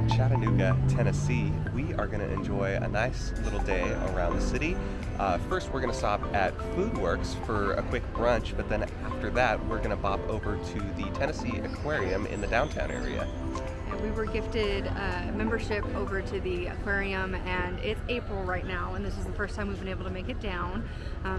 Chattanooga, Tennessee. We are going to enjoy a nice little day around the city. First, we're going to stop at Foodworks for a quick brunch, but then after that, we're going to bop over to the Tennessee Aquarium in the downtown area. And we were gifted a membership over to the aquarium, and it's April right now, and this is the first time we've been able to make it down.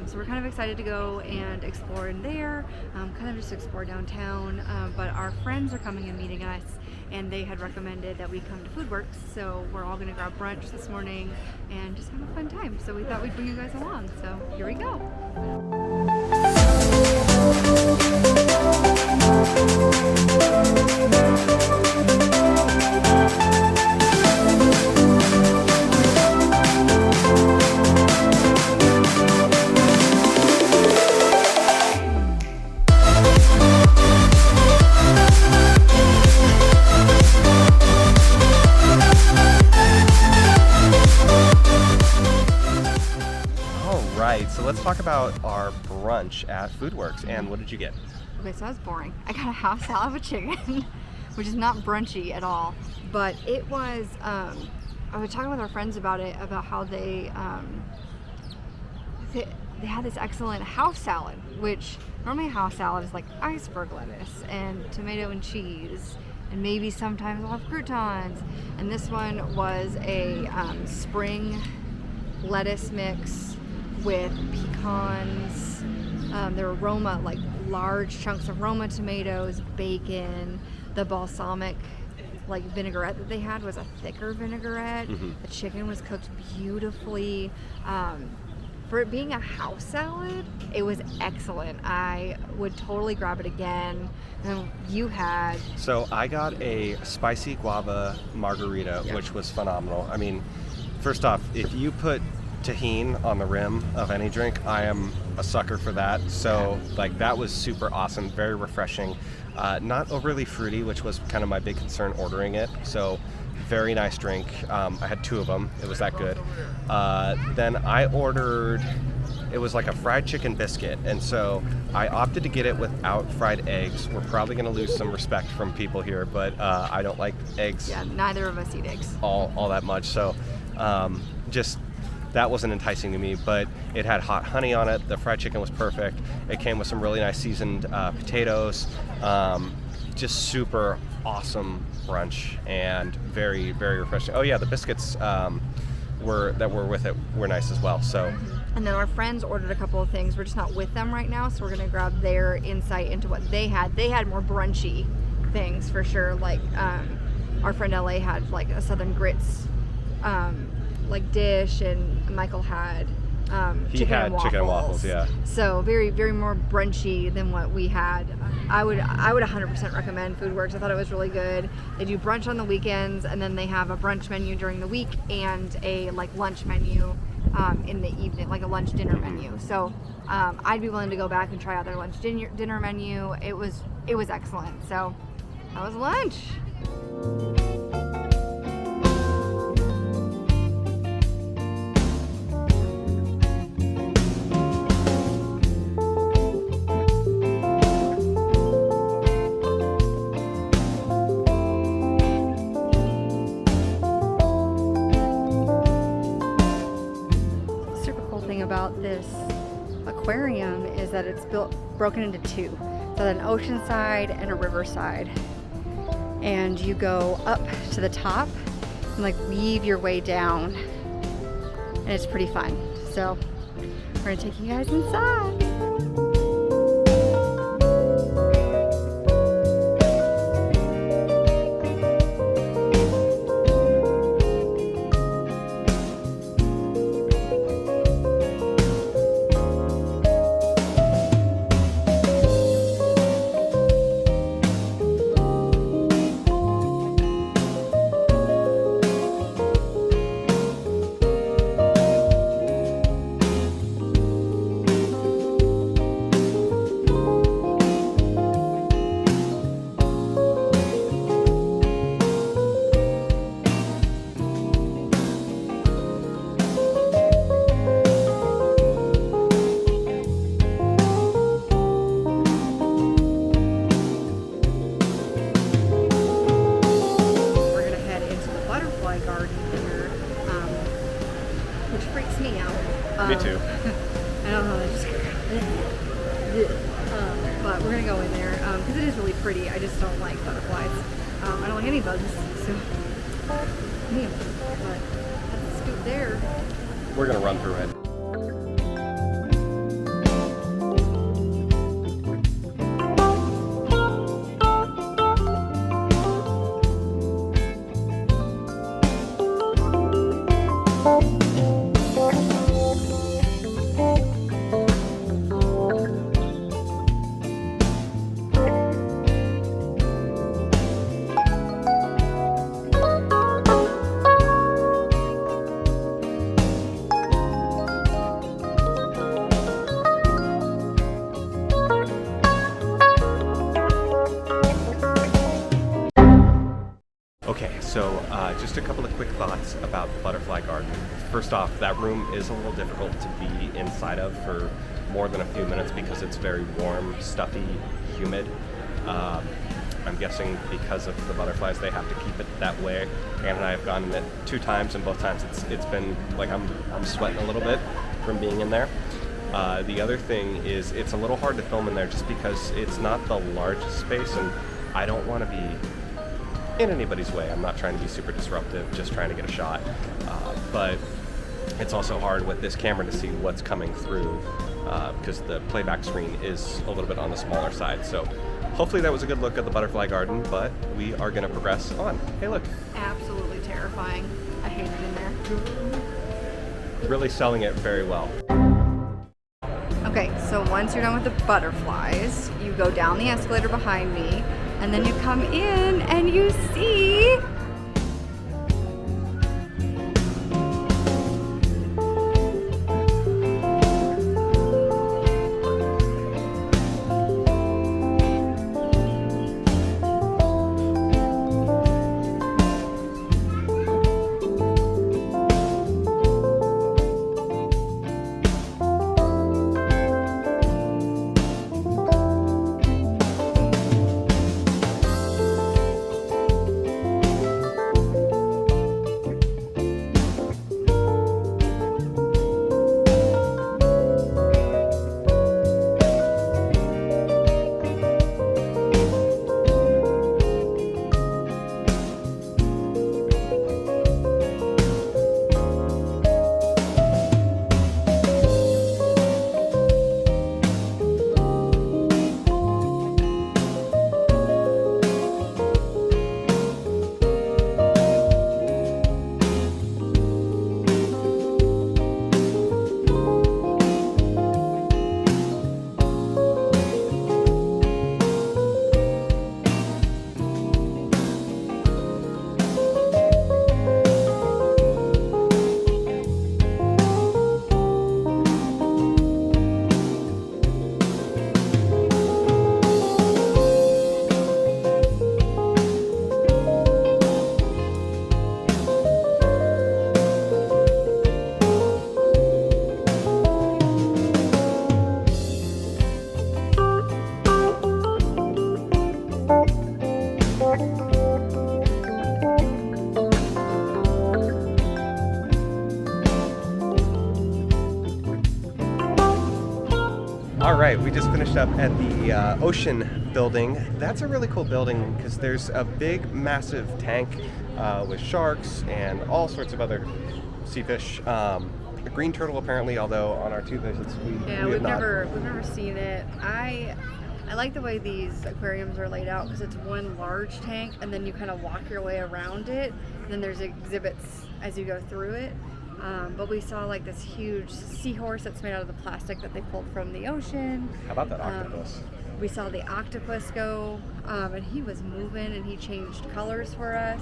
So we're kind of excited to go and explore in there, kind of just explore downtown. But our friends are coming and meeting us, and they had recommended that we come to Foodworks, so we're all going to grab brunch this morning and just have a fun time. So we thought we'd bring you guys along. So here we go. So let's talk about our brunch at Foodworks. And what did you get? Okay, so that was boring. I got a half salad with chicken, which is not brunchy at all. But it was, I was talking with our friends about it, about how they had this excellent house salad, which normally house salad is like iceberg lettuce and tomato and cheese, and maybe sometimes we'll have croutons. And this one was a spring lettuce mix with pecans. There were Roma, like large chunks of Roma tomatoes, bacon. The balsamic like vinaigrette that they had was a thicker vinaigrette. The chicken was cooked beautifully. For it being a house salad, it was excellent. I would totally grab it again. And you had... So I got a spicy guava margarita, which was phenomenal. I mean, first off, if you put tahini on the rim of any drink, I am a sucker for that. So like that was super awesome, very refreshing, not overly fruity, which was kind of my big concern ordering it. So very nice drink. I had two of them. It was that good. Then I ordered, it was like a fried chicken biscuit, and so I opted to get it without fried eggs. We're probably going to lose some respect from people here, but I don't like eggs. Yeah, neither of us eat eggs all that much. So just that wasn't enticing to me, but it had hot honey on it. The fried chicken was perfect. It came with some really nice seasoned potatoes. Just super awesome brunch and very, very refreshing. Oh yeah, the biscuits were with it were nice as well. So. And then our friends ordered a couple of things. We're just not with them right now, so we're gonna grab their insight into what they had. They had more brunchy things for sure. Like our friend LA had like a Southern grits like dish, and Michael had chicken and waffles. Yeah. So very, very more brunchy than what we had. I would 100% recommend Foodworks. I thought it was really good. They do brunch on the weekends, and then they have a brunch menu during the week and a like lunch menu in the evening, like a lunch dinner menu. So I'd be willing to go back and try out their lunch dinner menu. It was excellent. So that was lunch. About this aquarium is that it's broken into two, so an ocean side and a river side, and you go up to the top and like weave your way down, and it's pretty fun. So we're gonna take you guys inside. garden here, which freaks me out. Me too. I don't know, but we're gonna go in there because it is really pretty. I just don't like butterflies. I don't like any bugs, so yeah. But that's a scoop there. We're gonna run through it. Okay, so just a couple of quick thoughts about the butterfly garden. First off, that room is a little difficult to be inside of for more than a few minutes because it's very warm, stuffy, humid. I'm guessing because of the butterflies, they have to keep it that way. Ann and I have gone in it 2 times, and both times it's been like I'm sweating a little bit from being in there. The other thing is it's a little hard to film in there just because it's not the largest space, and I don't want to be in anybody's way. I'm not trying to be super disruptive, just trying to get a shot. But it's also hard with this camera to see what's coming through because the playback screen is a little bit on the smaller side. So hopefully that was a good look at the butterfly garden, but we are going to progress on. Hey, look. Absolutely terrifying. I hate it in there. Really selling it very well. Okay, so once you're done with the butterflies, you go down the escalator behind me, and then you come in and you see Alright, we just finished up at the Ocean building. That's a really cool building because there's a big, massive tank with sharks and all sorts of other sea fish. A green turtle apparently, although on our 2 visits we've never seen it. I like the way these aquariums are laid out because it's one large tank and then you kind of walk your way around it. And then there's exhibits as you go through it. But we saw like this huge seahorse that's made out of the plastic that they pulled from the ocean. How about that octopus? We saw the octopus go, and he was moving and he changed colors for us,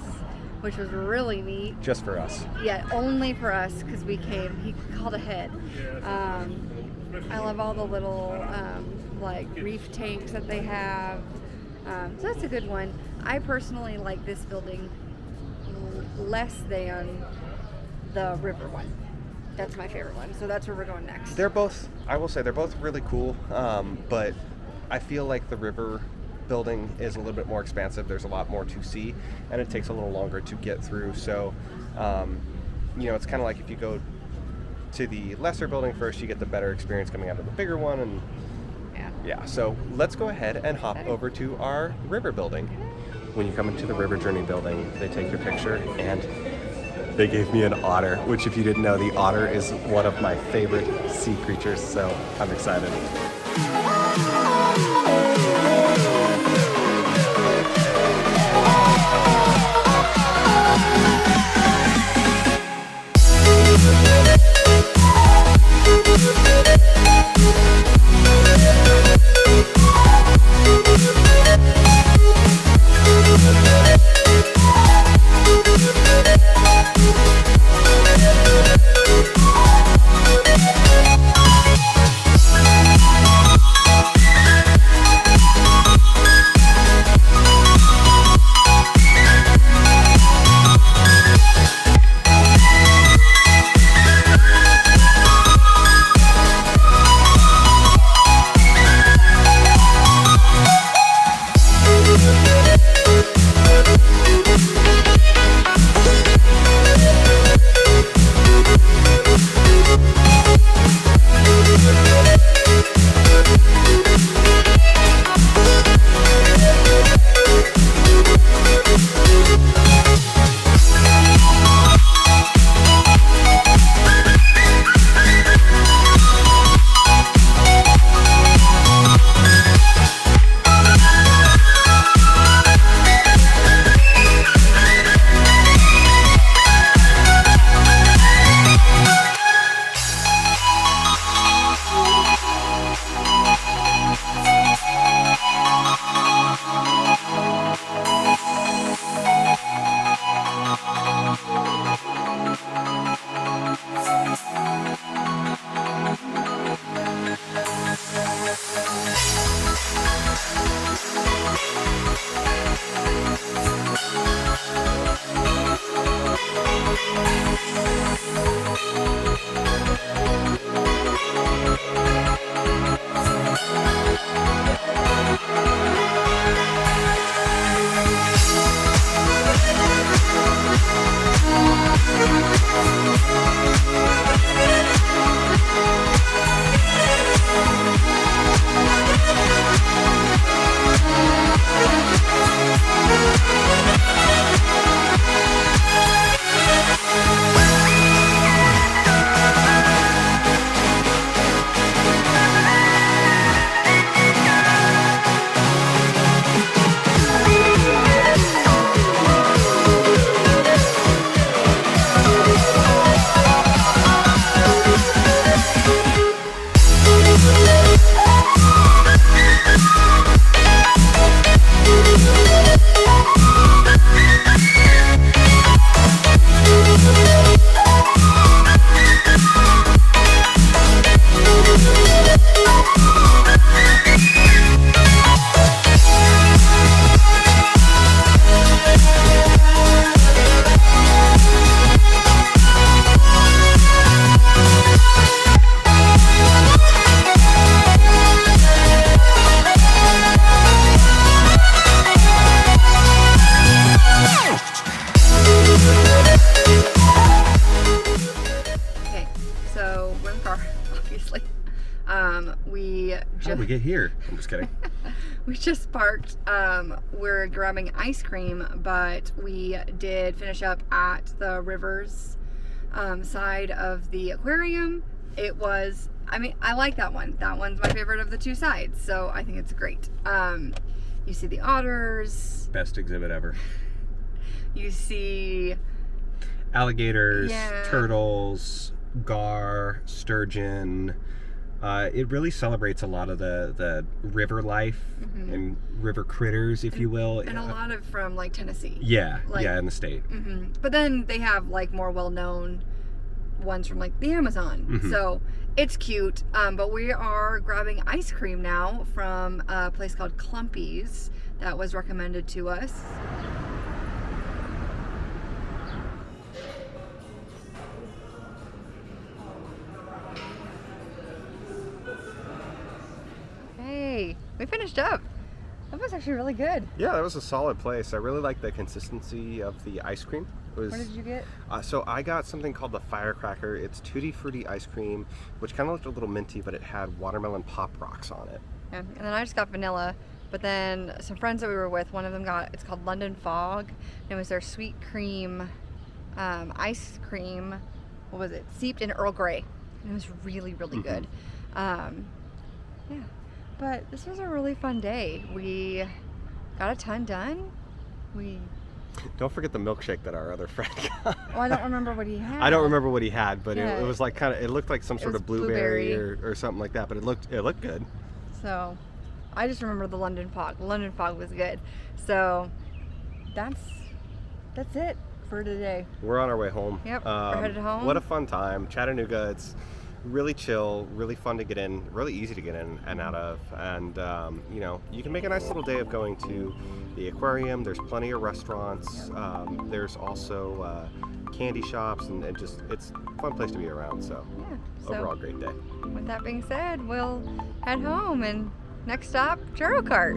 which was really neat. Just for us. Yeah, only for us because we came. He called ahead. I love all the little like reef tanks that they have. So that's a good one. I personally like this building less than the river one. That's my favorite one. So that's where we're going next. They're both, I will say, they're both really cool. But I feel like the river building is a little bit more expansive. There's a lot more to see, and it takes a little longer to get through. So You know, it's kind of like if you go to the lesser building first, you get the better experience coming out of the bigger one. And yeah, so let's go ahead and hop over to our river building. When you come into the River Journey building, they take your picture, and they gave me an otter, which if you didn't know, the otter is one of my favorite sea creatures, so I'm excited. How did we get here? I'm just kidding. We just parked. We're grabbing ice cream, but we did finish up at the rivers side of the aquarium. It was, I mean, I like that one. That one's my favorite of the two sides, so I think it's great. You see the otters. Best exhibit ever. You see alligators, turtles, gar, sturgeon. It really celebrates a lot of the river life and river critters, if you will. And a lot of from like Tennessee. Yeah, in the state. But then they have like more well-known ones from like the Amazon. So it's cute. But we are grabbing ice cream now from a place called Clumpy's that was recommended to us. Hey, we finished up. That was actually really good. Yeah, that was a solid place. I really like the consistency of the ice cream. was. What did you get? So I got something called the Firecracker. It's Tutti Frutti ice cream, which kind of looked a little minty, but it had watermelon pop rocks on it. Yeah. And then I just got vanilla. But then some friends that we were with, one of them got, it's called London Fog. And it was their sweet cream, ice cream, what was it? Steeped in Earl Grey. And it was really, really good. Yeah. But this was a really fun day. We got a ton done. Don't forget the milkshake that our other friend got. Well, I don't remember what he had. I don't remember what he had, but Yeah. it was like it looked like some sort was of blueberry or something like that, but it looked good. So I just remember the London Fog. The London Fog was good. So that's it for today. We're on our way home. Yep, we're headed home. What a fun time. Chattanooga, it's really chill, really fun to get in, really easy to get in and out of. And, you know, you can make a nice little day of going to the aquarium. There's plenty of restaurants. There's also candy shops, and just, it's a fun place to be around. So, Yeah. So overall, great day. with that being said, we'll head home, and next stop, Churro Cart.